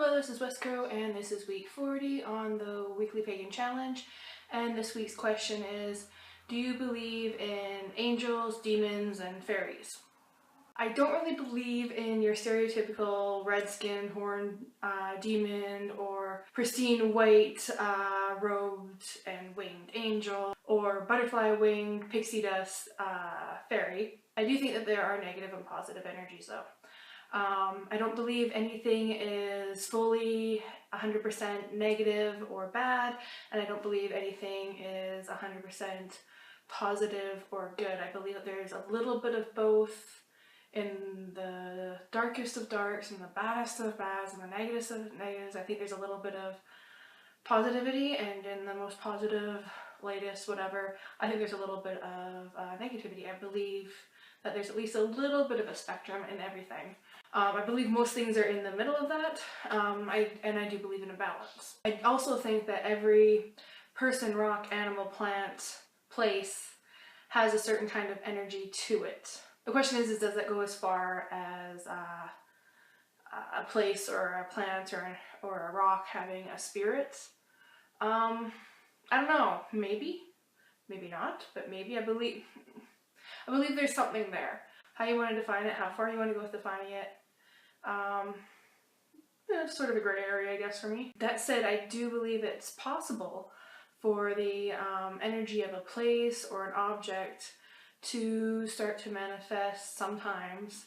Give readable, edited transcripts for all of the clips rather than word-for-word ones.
Hello, this is Wesco, and this is week 40 on the weekly pagan challenge. And this week's question is, do you believe in angels, demons, and fairies? I don't really believe in your stereotypical red skin, horned demon, or pristine white robed and winged angel, or butterfly winged pixie dust fairy. I do think that there are negative and positive energies though. I don't believe anything is fully 100% negative or bad, and I don't believe anything is 100% positive or good. I believe that there's a little bit of both in the darkest of darks and the baddest of bads and the negatives of negatives. I think there's a little bit of positivity, and in the most positive, latest, whatever, I think there's a little bit of negativity. I believe that there's at least a little bit of a spectrum in everything. I believe most things are in the middle of that, and I do believe in a balance. I also think that every person, rock, animal, plant, place has a certain kind of energy to it. The question is does that go as far as a place or a plant or a rock having a spirit? I don't know, maybe not, but maybe. I believe there's something there. How you want to define it, how far you want to go with defining it, it's sort of a gray area, I guess, for me. That said, I do believe it's possible for the energy of a place or an object to start to manifest sometimes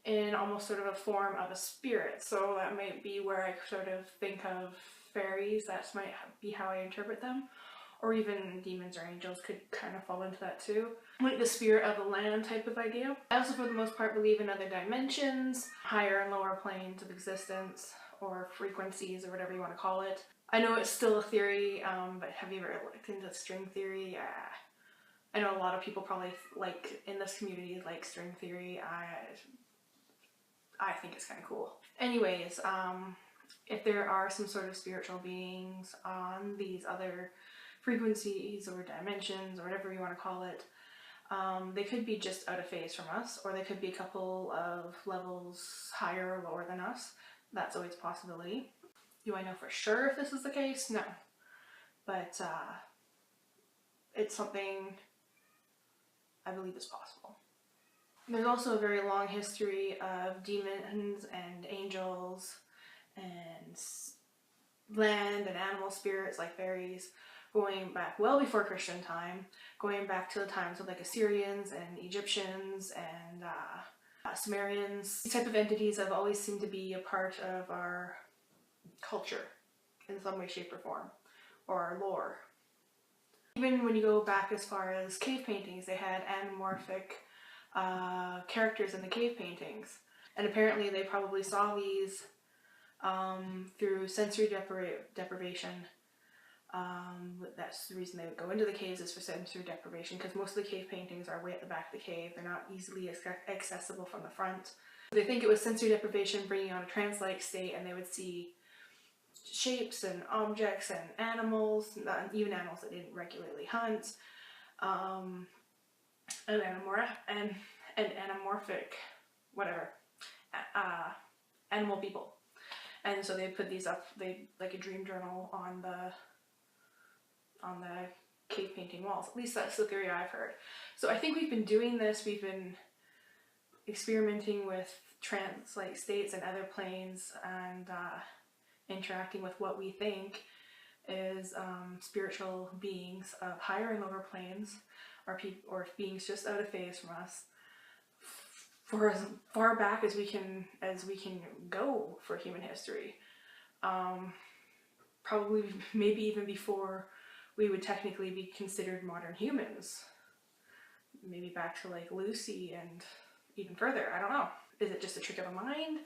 in almost sort of a form of a spirit. So that might be where I sort of think of fairies. That might be how I interpret them. Or even demons or angels could kind of fall into that too. Like the spirit of the land type of idea. I also, for the most part, believe in other dimensions, higher and lower planes of existence, or frequencies, or whatever you want to call it. I know it's still a theory, but have you ever looked into string theory? I know a lot of people probably like in this community like string theory. I think it's kind of cool. Anyways, if there are some sort of spiritual beings on these other frequencies or dimensions or whatever you want to call it, they could be just out of phase from us, or they could be a couple of levels higher or lower than us. That's always a possibility. Do I know for sure if this is the case? No. But it's something I believe is possible. There's also a very long history of demons and angels and land and animal spirits like fairies, going back well before Christian time, going back to the times of like Assyrians and Egyptians and Sumerians. These type of entities have always seemed to be a part of our culture in some way, shape, or form, or our lore. Even when you go back as far as cave paintings, they had anamorphic characters in the cave paintings, and apparently they probably saw these through sensory deprivation. That's the reason they would go into the caves, is for sensory deprivation, because most of the cave paintings are way at the back of the cave. They're not easily accessible from the front. They think it was sensory deprivation bringing on a trance-like state, and they would see shapes and objects and animals, even animals that didn't regularly hunt, and anamorphic, whatever, animal people. And so they put these up, like a dream journal on the cave painting walls. At least that's the theory I've heard. So I think we've been doing this, we've been experimenting with trance-like states and other planes, and interacting with what we think is spiritual beings of higher and lower planes, or beings just out of phase from us, for as far back as we can go for human history. Probably maybe even before we would technically be considered modern humans. Maybe back to like Lucy and even further. I don't know. Is it just a trick of the mind?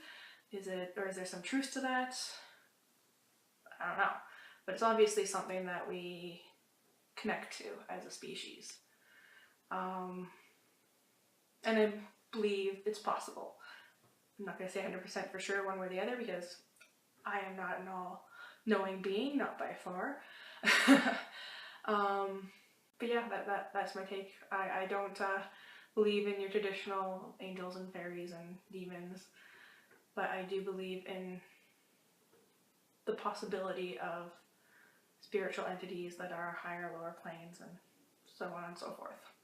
Or is there some truth to that? I don't know. But it's obviously something that we connect to as a species. And I believe it's possible. I'm not going to say 100% for sure one way or the other, because I am not an all-knowing being, not by far. But yeah, that's my take. I don't believe in your traditional angels and fairies and demons, but I do believe in possibility of spiritual entities that are higher, lower planes, and so on and so forth.